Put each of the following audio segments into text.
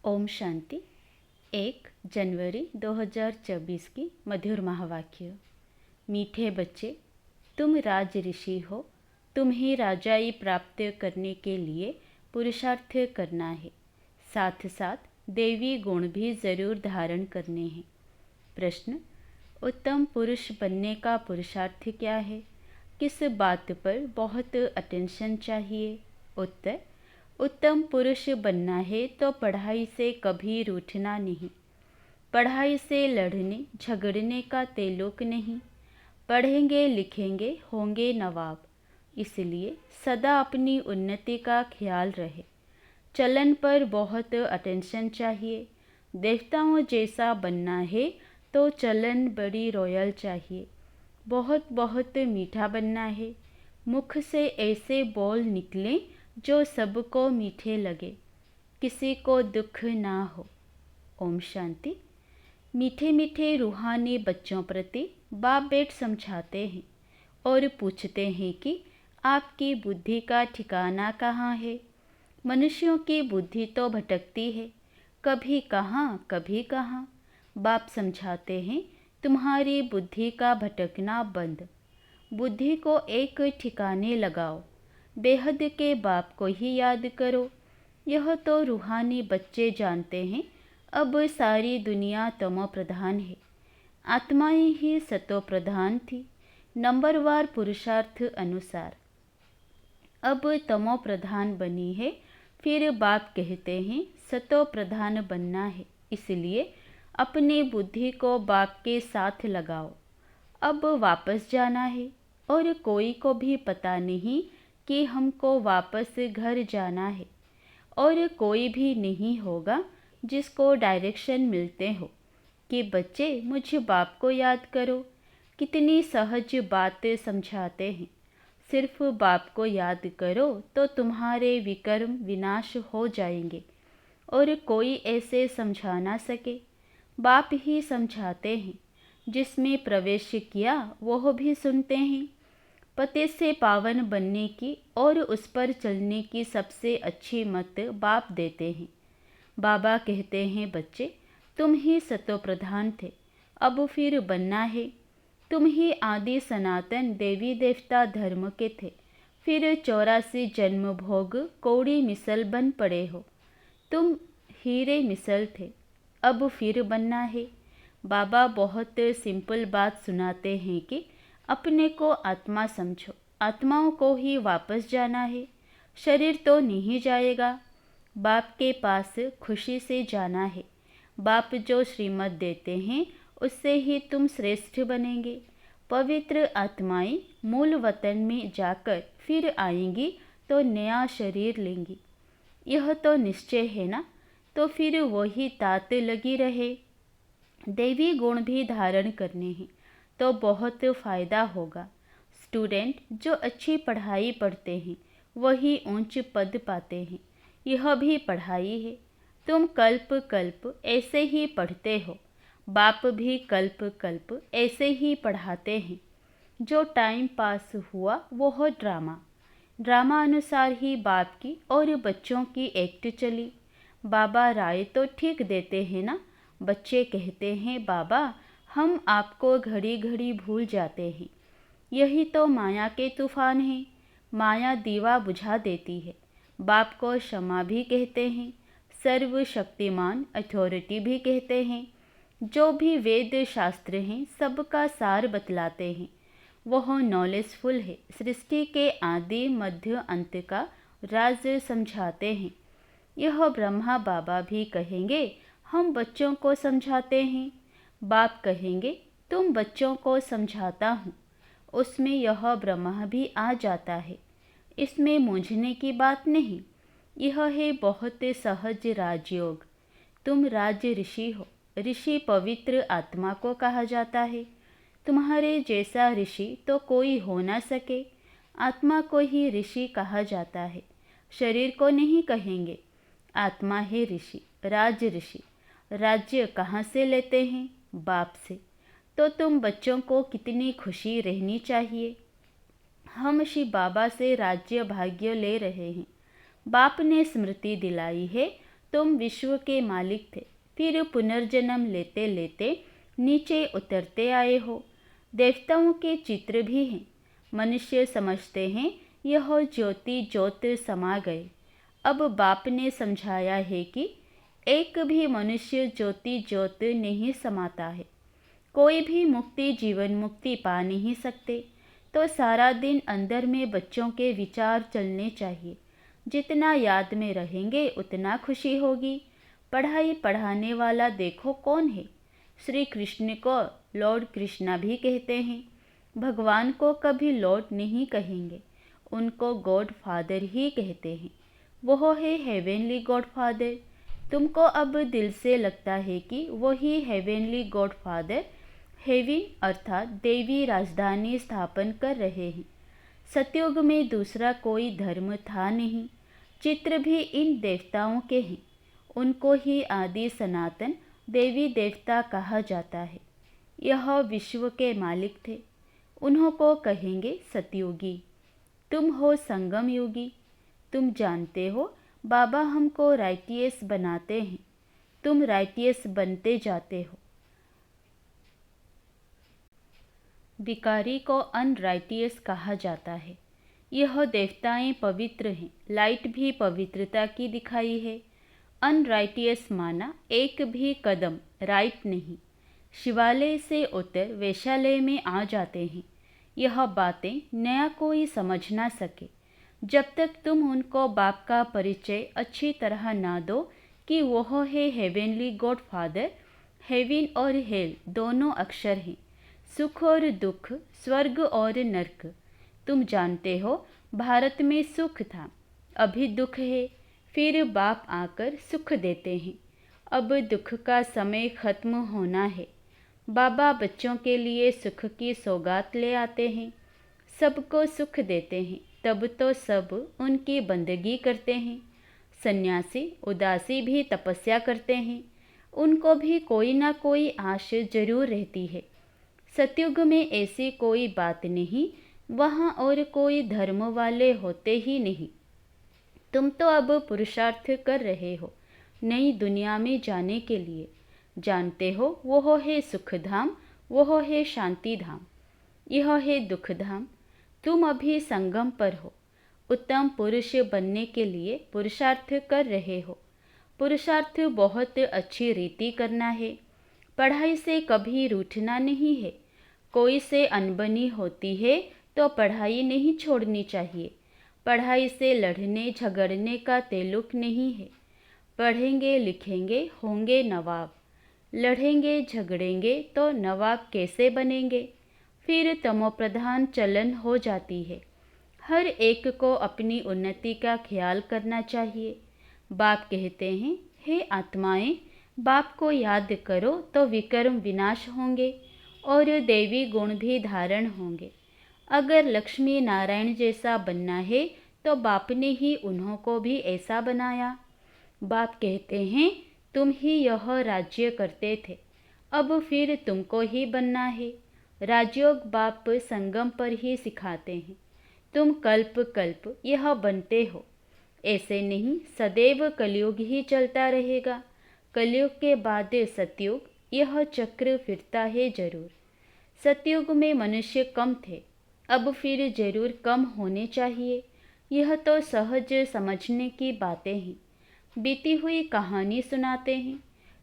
ओम शांति। 1 जनवरी 2024 की मधुर महावाक्य। मीठे बच्चे, तुम राज ऋषि हो। तुम्हें राजाई प्राप्त करने के लिए पुरुषार्थ करना है, साथ साथ देवी गुण भी जरूर धारण करने हैं। प्रश्न: उत्तम पुरुष बनने का पुरुषार्थ क्या है? किस बात पर बहुत अटेंशन चाहिए? उत्तर: उत्तम पुरुष बनना है तो पढ़ाई से कभी रूठना नहीं। पढ़ाई से लड़ने झगड़ने का तेलुक नहीं। पढ़ेंगे लिखेंगे होंगे नवाब। इसलिए सदा अपनी उन्नति का ख्याल रहे। चलन पर बहुत अटेंशन चाहिए। देवताओं जैसा बनना है तो चलन बड़ी रॉयल चाहिए। बहुत बहुत मीठा बनना है। मुख से ऐसे बोल निकलें जो सबको मीठे लगे, किसी को दुख ना हो। ओम शांति। मीठे मीठे रूहानी बच्चों प्रति बाप बेट समझाते हैं और पूछते हैं कि आपकी बुद्धि का ठिकाना कहाँ है। मनुष्यों की बुद्धि तो भटकती है, कभी कहाँ कभी कहाँ। बाप समझाते हैं, तुम्हारी बुद्धि का भटकना बंद। बुद्धि को एक ठिकाने लगाओ। बेहद के बाप को ही याद करो। यह तो रूहानी बच्चे जानते हैं। अब सारी दुनिया तमो प्रधान है, आत्माएं ही सतो प्रधान थी, नंबरवार पुरुषार्थ अनुसार। अब तमो प्रधान बनी है, फिर बाप कहते हैं सतो प्रधान बनना है। इसलिए अपनी बुद्धि को बाप के साथ लगाओ। अब वापस जाना है और कोई को भी पता नहीं कि हमको वापस घर जाना है, और कोई भी नहीं होगा जिसको डायरेक्शन मिलते हो कि बच्चे मुझे बाप को याद करो। कितनी सहज बातें समझाते हैं। सिर्फ बाप को याद करो तो तुम्हारे विकर्म विनाश हो जाएंगे और कोई ऐसे समझा ना सके। बाप ही समझाते हैं। जिसमें प्रवेश किया वह भी सुनते हैं। पते से पावन बनने की और उस पर चलने की सबसे अच्छी मत बाप देते हैं। बाबा कहते हैं, बच्चे तुम ही सतो प्रधान थे, अब फिर बनना है। तुम ही आदि सनातन देवी देवता धर्म के थे, फिर 84 जन्म भोग कौड़ी मिसल बन पड़े हो। तुम हीरे मिसल थे, अब फिर बनना है। बाबा बहुत सिंपल बात सुनाते हैं कि अपने को आत्मा समझो। आत्माओं को ही वापस जाना है, शरीर तो नहीं जाएगा। बाप के पास खुशी से जाना है। बाप जो श्रीमत देते हैं उससे ही तुम श्रेष्ठ बनेंगे। पवित्र आत्माएं मूल वतन में जाकर फिर आएंगी तो नया शरीर लेंगी। यह तो निश्चय है ना, तो फिर वही तात लगी रहे। देवी गुण भी धारण करने हैं तो बहुत फ़ायदा होगा। स्टूडेंट जो अच्छी पढ़ाई पढ़ते हैं वही ऊंच पद पाते हैं। यह भी पढ़ाई है। तुम कल्प कल्प ऐसे ही पढ़ते हो, बाप भी कल्प कल्प ऐसे ही पढ़ाते हैं। जो टाइम पास हुआ वह ड्रामा अनुसार ही बाप की और बच्चों की एक्ट चली। बाबा राय तो ठीक देते हैं ना। बच्चे कहते हैं, बाबा हम आपको घड़ी घड़ी भूल जाते हैं। यही तो माया के तूफान हैं। माया दीवा बुझा देती है। बाप को क्षमा भी कहते हैं, सर्वशक्तिमान अथॉरिटी भी कहते हैं। जो भी वेद शास्त्र हैं सबका सार बतलाते हैं। वह नॉलेजफुल है। सृष्टि के आदि मध्य अंत का राज समझाते हैं। यह ब्रह्मा बाबा भी कहेंगे, हम बच्चों को समझाते हैं। बाप कहेंगे, तुम बच्चों को समझाता हूँ। उसमें यह ब्रह्मा भी आ जाता है। इसमें मूंझने की बात नहीं। यह है बहुत सहज राजयोग। तुम राज ऋषि हो। ऋषि पवित्र आत्मा को कहा जाता है। तुम्हारे जैसा ऋषि तो कोई हो ना सके। आत्मा को ही ऋषि कहा जाता है, शरीर को नहीं कहेंगे। आत्मा है ऋषि, राज ऋषि। राज्य कहाँ से लेते हैं? बाप से। तो तुम बच्चों को कितनी खुशी रहनी चाहिए। हम श्री बाबा से राज्य भाग्य ले रहे हैं। बाप ने स्मृति दिलाई है तुम विश्व के मालिक थे, फिर पुनर्जन्म लेते लेते नीचे उतरते आए हो। देवताओं के चित्र भी हैं। मनुष्य समझते हैं यह ज्योति ज्योत समा गए। अब बाप ने समझाया है कि एक भी मनुष्य ज्योति ज्योत नहीं समाता है। कोई भी मुक्ति जीवन मुक्ति पा नहीं सकते। तो सारा दिन अंदर में बच्चों के विचार चलने चाहिए। जितना याद में रहेंगे उतना खुशी होगी। पढ़ाई पढ़ाने वाला देखो कौन है। श्री कृष्ण को लॉर्ड कृष्णा भी कहते हैं। भगवान को कभी लॉर्ड नहीं कहेंगे, उनको गॉड फादर ही कहते हैं। वो है हेवेनली गॉड फादर। तुमको अब दिल से लगता है कि वही हेवेनली गॉड फादर हेवन अर्थात देवी राजधानी स्थापन कर रहे हैं। सतयुग में दूसरा कोई धर्म था नहीं। चित्र भी इन देवताओं के हैं। उनको ही आदि सनातन देवी देवता कहा जाता है। यह विश्व के मालिक थे। उन्हों को कहेंगे सतयुगी। तुम हो संगम योगी। तुम जानते हो बाबा हमको राइटियस बनाते हैं। तुम राइटियस बनते जाते हो। भिखारी को अनराइटियस कहा जाता है। यह देवताएं पवित्र हैं। लाइट भी पवित्रता की दिखाई है। अनराइटियस माना एक भी कदम राइट नहीं। शिवालय से उतर वैशालय में आ जाते हैं। यह बातें नया कोई समझ ना सके जब तक तुम उनको बाप का परिचय अच्छी तरह ना दो कि वह है हेवेनली गॉड फादर। हेवन और हेल दोनों अक्षर हैं। सुख और दुख, स्वर्ग और नर्क। तुम जानते हो भारत में सुख था, अभी दुख है। फिर बाप आकर सुख देते हैं। अब दुख का समय खत्म होना है। बाबा बच्चों के लिए सुख की सौगात ले आते हैं। सबको सुख देते हैं। तब तो सब उनकी बंदगी करते हैं। सन्यासी उदासी भी तपस्या करते हैं। उनको भी कोई ना कोई आश जरूर रहती है। सतयुग में ऐसी कोई बात नहीं। वहाँ और कोई धर्म वाले होते ही नहीं। तुम तो अब पुरुषार्थ कर रहे हो नई दुनिया में जाने के लिए। जानते हो वो है सुख धाम, वो है शांति धाम, यह है दुख धाम। तुम अभी संगम पर हो। उत्तम पुरुष बनने के लिए पुरुषार्थ कर रहे हो। पुरुषार्थ बहुत अच्छी रीति करना है। पढ़ाई से कभी रूठना नहीं है। कोई से अनबनी होती है तो पढ़ाई नहीं छोड़नी चाहिए। पढ़ाई से लड़ने झगड़ने का तेलुक नहीं है। पढ़ेंगे लिखेंगे होंगे नवाब। लड़ेंगे झगड़ेंगे तो नवाब कैसे बनेंगे। फिर तमोप्रधान चलन हो जाती है। हर एक को अपनी उन्नति का ख्याल करना चाहिए। बाप कहते हैं, हे आत्माएं, बाप को याद करो तो विकर्म विनाश होंगे और देवी गुण भी धारण होंगे। अगर लक्ष्मी नारायण जैसा बनना है तो बाप ने ही उन्हों को भी ऐसा बनाया। बाप कहते हैं, तुम ही यह राज्य करते थे, अब फिर तुमको ही बनना है। राजयोग बाप संगम पर ही सिखाते हैं। तुम कल्प कल्प यह बनते हो। ऐसे नहीं, सदैव कलयुग ही चलता रहेगा। कलयुग के बाद सतयुग, यह चक्र फिरता है जरूर। सतयुग में मनुष्य कम थे, अब फिर जरूर कम होने चाहिए। यह तो सहज समझने की बातें हैं। बीती हुई कहानी सुनाते हैं।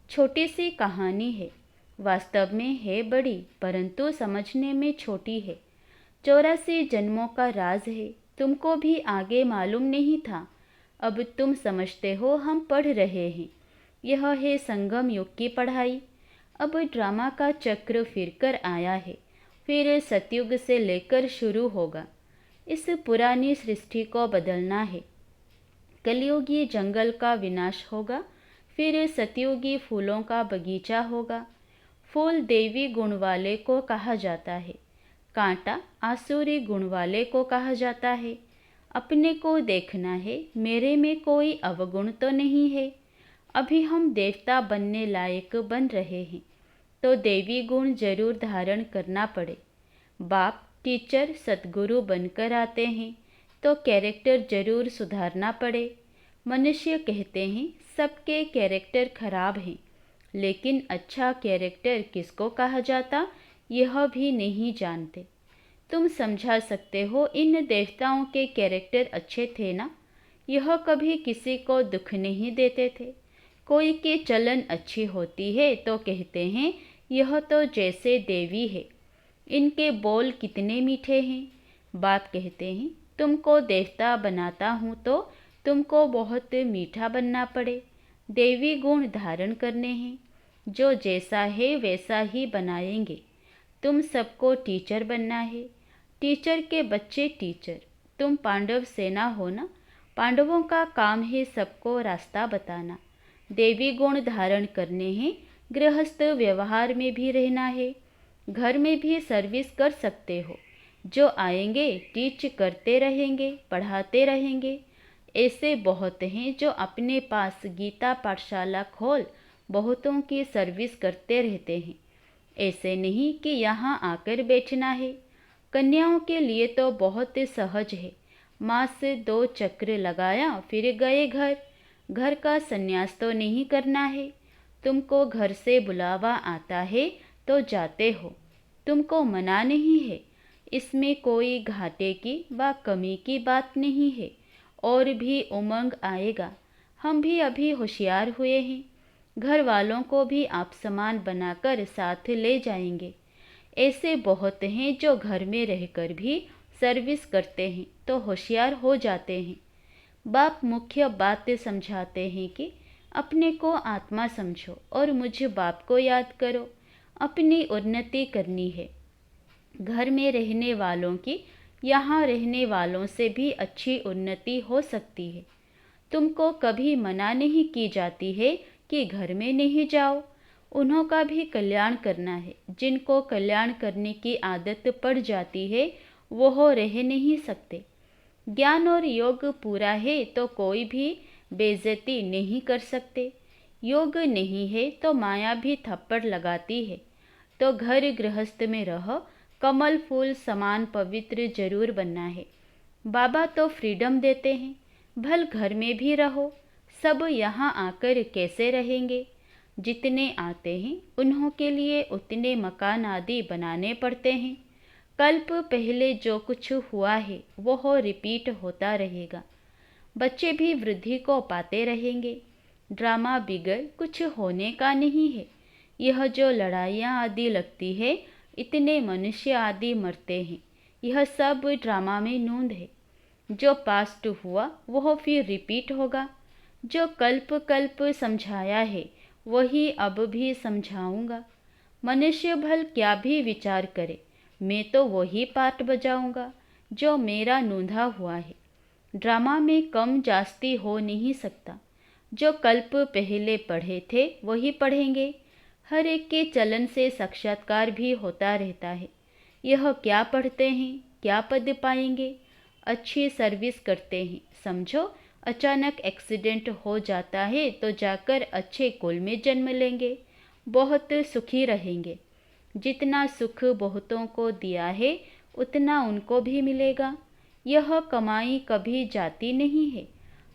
छोटी सी कहानी है, वास्तव में है बड़ी, परंतु समझने में छोटी है। 84 जन्मों का राज है। तुमको भी आगे मालूम नहीं था, अब तुम समझते हो। हम पढ़ रहे हैं। यह है संगम युग की पढ़ाई। अब ड्रामा का चक्र फिरकर आया है। फिर सतयुग से लेकर शुरू होगा। इस पुरानी सृष्टि को बदलना है। कलयुगी जंगल का विनाश होगा, फिर सतयुगी फूलों का बगीचा होगा। फूल देवी गुण वाले को कहा जाता है, कांटा आसुरी गुण वाले को कहा जाता है। अपने को देखना है, मेरे में कोई अवगुण तो नहीं है। अभी हम देवता बनने लायक बन रहे हैं, तो देवी गुण जरूर धारण करना पड़े। बाप टीचर सतगुरु बनकर आते हैं, तो कैरेक्टर जरूर सुधारना पड़े। मनुष्य कहते हैं सबके कैरेक्टर खराब हैं, लेकिन अच्छा कैरेक्टर किसको कहा जाता यह भी नहीं जानते। तुम समझा सकते हो इन देवताओं के कैरेक्टर अच्छे थे ना, यह कभी किसी को दुख नहीं देते थे। कोई की चलन अच्छी होती है तो कहते हैं यह तो जैसे देवी है, इनके बोल कितने मीठे हैं। बाप कहते हैं तुमको देवता बनाता हूँ तो तुमको बहुत मीठा बनना पड़े, देवी गुण धारण करने हैं, जो जैसा है वैसा ही बनाएंगे। तुम सबको टीचर बनना है, टीचर के बच्चे टीचर। तुम पांडव सेना हो ना, पांडवों का काम है सबको रास्ता बताना। देवी गुण धारण करने हैं, गृहस्थ व्यवहार में भी रहना है, घर में भी सर्विस कर सकते हो। जो आएंगे टीच करते रहेंगे, पढ़ाते रहेंगे। ऐसे बहुत हैं जो अपने पास गीता पाठशाला खोल बहुतों की सर्विस करते रहते हैं। ऐसे नहीं कि यहाँ आकर बैठना है। कन्याओं के लिए तो बहुत सहज है, माँ से 2 चक्र लगाया फिर गए घर। घर का संन्यास तो नहीं करना है। तुमको घर से बुलावा आता है तो जाते हो, तुमको मना नहीं है। इसमें कोई घाटे की व कमी की बात नहीं है। और भी उमंग आएगा। हम भी अभी होशियार हुए हैं, घर वालों को भी आप समान बनाकर साथ ले जाएंगे। ऐसे बहुत हैं जो घर में रहकर भी सर्विस करते हैं तो होशियार हो जाते हैं। बाप मुख्य बात समझाते हैं कि अपने को आत्मा समझो और मुझ बाप को याद करो। अपनी उन्नति करनी है। घर में रहने वालों की यहाँ रहने वालों से भी अच्छी उन्नति हो सकती है। तुमको कभी मना नहीं की जाती है कि घर में नहीं जाओ, उन्हों का भी कल्याण करना है। जिनको कल्याण करने की आदत पड़ जाती है वो रह नहीं सकते। ज्ञान और योग पूरा है तो कोई भी बेइज्जती नहीं कर सकते। योग नहीं है तो माया भी थप्पड़ लगाती है। तो घर गृहस्थ में रह, कमल फूल समान पवित्र जरूर बनना है। बाबा तो फ्रीडम देते हैं, भल घर में भी रहो। सब यहाँ आकर कैसे रहेंगे? जितने आते हैं उन्हों के लिए उतने मकान आदि बनाने पड़ते हैं। कल्प पहले जो कुछ हुआ है वो रिपीट होता रहेगा। बच्चे भी वृद्धि को पाते रहेंगे। ड्रामा बिगड़ कुछ होने का नहीं है। यह जो लड़ाइयाँ आदि लगती है, इतने मनुष्य आदि मरते हैं, यह सब ड्रामा में नूंद है। जो पास्ट हुआ वह फिर रिपीट होगा। जो कल्प कल्प समझाया है वही अब भी समझाऊंगा। मनुष्य भल क्या भी विचार करे, मैं तो वही पार्ट बजाऊंगा जो मेरा नूंधा हुआ है। ड्रामा में कम जास्ती हो नहीं सकता। जो कल्प पहले पढ़े थे वही पढ़ेंगे। हर एक के चलन से साक्षात्कार भी होता रहता है। यह क्या पढ़ते हैं, क्या पद पाएंगे? अच्छी सर्विस करते हैं, समझो अचानक एक्सीडेंट हो जाता है तो जाकर अच्छे कुल में जन्म लेंगे, बहुत सुखी रहेंगे। जितना सुख बहुतों को दिया है उतना उनको भी मिलेगा। यह कमाई कभी जाती नहीं है।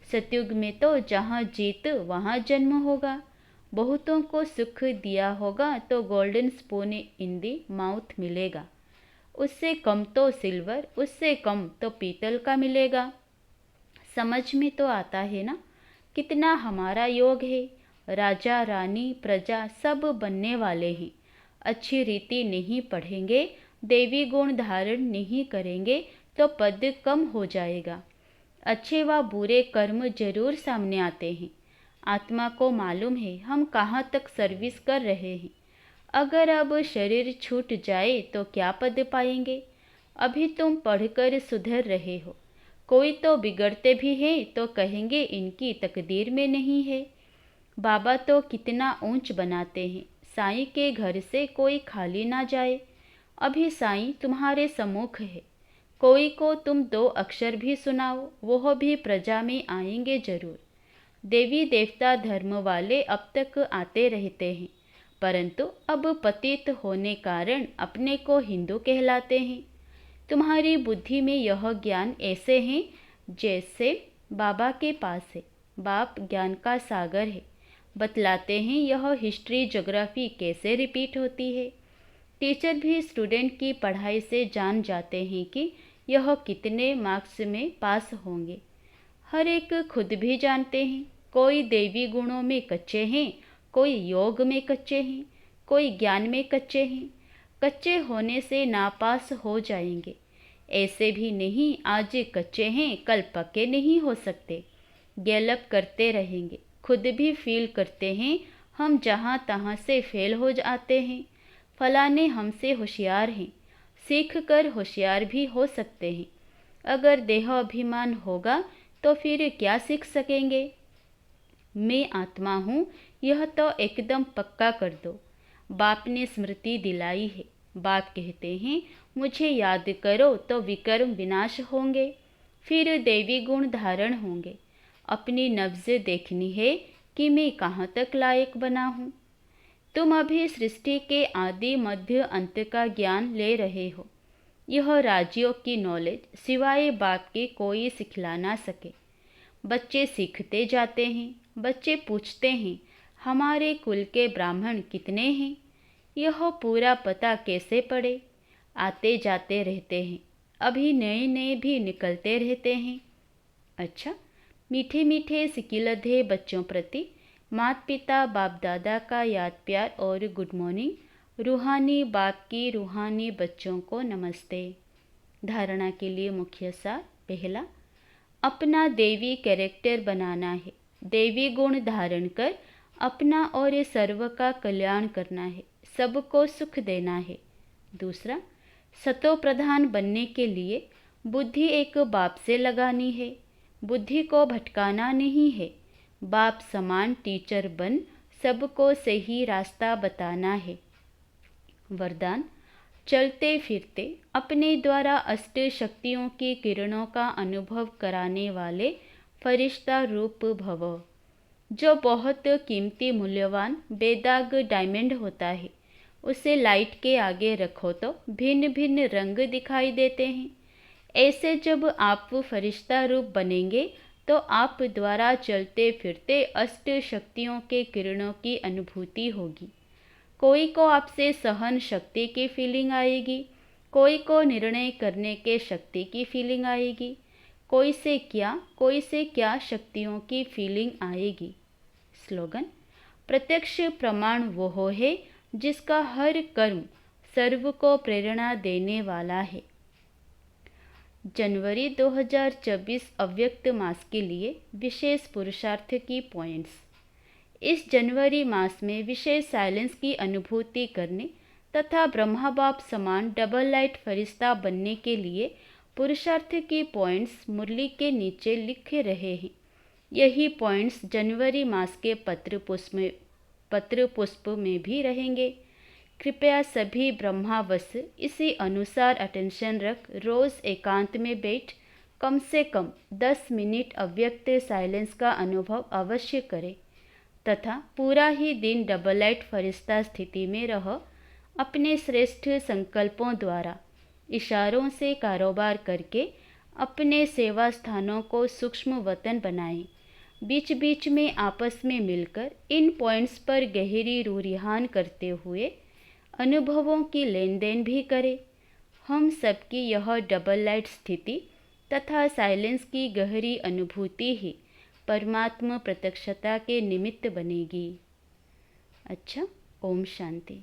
सतयुग में तो जहाँ जीत वहाँ जन्म होगा। बहुतों को सुख दिया होगा तो golden spoon in the mouth मिलेगा। उससे कम तो सिल्वर, उससे कम तो पीतल का मिलेगा। समझ में तो आता है ना कितना हमारा योग है। राजा रानी प्रजा सब बनने वाले हैं। अच्छी रीति नहीं पढ़ेंगे, देवी गुण धारण नहीं करेंगे तो पद कम हो जाएगा। अच्छे व बुरे कर्म जरूर सामने आते हैं। आत्मा को मालूम है हम कहाँ तक सर्विस कर रहे हैं। अगर अब शरीर छूट जाए तो क्या पद पाएंगे? अभी तुम पढ़कर सुधर रहे हो। कोई तो बिगड़ते भी हैं तो कहेंगे इनकी तकदीर में नहीं है। बाबा तो कितना ऊंच बनाते हैं, साईं के घर से कोई खाली ना जाए। अभी साईं तुम्हारे सम्मुख है। कोई को तुम 2 अक्षर भी सुनाओ, वह भी प्रजा में आएंगे जरूर। देवी देवता धर्म वाले अब तक आते रहते हैं, परंतु अब पतित होने कारण अपने को हिंदू कहलाते हैं। तुम्हारी बुद्धि में यह ज्ञान ऐसे हैं जैसे बाबा के पास है। बाप ज्ञान का सागर है, बतलाते हैं यह हिस्ट्री ज्योग्राफी कैसे रिपीट होती है। टीचर भी स्टूडेंट की पढ़ाई से जान जाते हैं कि यह कितने मार्क्स में पास होंगे। हर एक खुद भी जानते हैं, कोई देवी गुणों में कच्चे हैं, कोई योग में कच्चे हैं, कोई ज्ञान में कच्चे हैं। कच्चे होने से नापास हो जाएंगे। ऐसे भी नहीं आज कच्चे हैं कल पक्के नहीं हो सकते। गैलअप करते रहेंगे। खुद भी फील करते हैं हम जहाँ तहाँ से फेल हो जाते हैं। फलाने हमसे होशियार हैं, सीख कर होशियार भी हो सकते हैं। अगर देह अभिमान होगा तो फिर क्या सीख सकेंगे। मैं आत्मा हूँ यह तो एकदम पक्का कर दो। बाप ने स्मृति दिलाई है। बाप कहते हैं मुझे याद करो तो विकर्म विनाश होंगे, फिर देवी गुण धारण होंगे। अपनी नब्ज देखनी है कि मैं कहाँ तक लायक बना हूँ। तुम अभी सृष्टि के आदि मध्य अंत का ज्ञान ले रहे हो। यह राज्यों की नॉलेज सिवाय बाप के कोई सिखला ना सके। बच्चे सीखते जाते हैं। बच्चे पूछते हैं हमारे कुल के ब्राह्मण कितने हैं, यह पूरा पता कैसे पड़े। आते जाते रहते हैं, अभी नए नए भी निकलते रहते हैं। अच्छा, मीठे मीठे सिकिलधे बच्चों प्रति माता पिता बाप दादा का याद प्यार और गुड मॉर्निंग। रूहानी बाप की रूहानी बच्चों को नमस्ते। धारणा के लिए मुख्य सार। पहला, अपना देवी कैरेक्टर बनाना है। देवी गुण धारण कर अपना और सर्व का कल्याण करना है, सबको सुख देना है। दूसरा, सतो प्रधान बनने के लिए बुद्धि एक बाप से लगानी है। बुद्धि को भटकाना नहीं है। बाप समान टीचर बन सबको सही रास्ता बताना है। वरदान, चलते फिरते अपने द्वारा अष्ट शक्तियों की किरणों का अनुभव कराने वाले फरिश्ता रूप भव। जो बहुत कीमती मूल्यवान बेदाग डायमंड होता है, उसे लाइट के आगे रखो तो भिन्न भिन्न रंग दिखाई देते हैं। ऐसे जब आप फरिश्ता रूप बनेंगे तो आप द्वारा चलते फिरते अष्ट शक्तियों के किरणों की अनुभूति होगी। कोई को आपसे सहन शक्ति की फीलिंग आएगी, कोई को निर्णय करने के शक्ति की फीलिंग आएगी, कोई से क्या शक्तियों की फीलिंग आएगी। स्लोगन, प्रत्यक्ष प्रमाण वो है जिसका हर कर्म सर्व को प्रेरणा देने वाला है। जनवरी 2024 अव्यक्त मास के लिए विशेष पुरुषार्थ की पॉइंट्स। इस जनवरी मास में विशेष साइलेंस की अनुभूति करने तथा ब्रह्मा बाप समान डबल लाइट फरिश्ता बनने के लिए पुरुषार्थ की पॉइंट्स मुरली के नीचे लिखे रहे हैं। यही पॉइंट्स जनवरी मास के पत्र पुष्प में भी रहेंगे। कृपया सभी ब्रह्मावश इसी अनुसार अटेंशन रख रोज़ एकांत में बैठ कम से कम 10 मिनट अव्यक्त साइलेंस का अनुभव अवश्य करें तथा पूरा ही दिन डबल लाइट फरिश्ता स्थिति में रह अपने श्रेष्ठ संकल्पों द्वारा इशारों से कारोबार करके अपने सेवा स्थानों को सूक्ष्म वतन बनाएं। बीच बीच में आपस में मिलकर इन पॉइंट्स पर गहरी रूरिहान करते हुए अनुभवों की लेन देन भी करें। हम सबकी यह डबल लाइट स्थिति तथा साइलेंस की गहरी अनुभूति ही परमात्मा प्रत्यक्षता के निमित्त बनेगी। अच्छा, ओम शांति।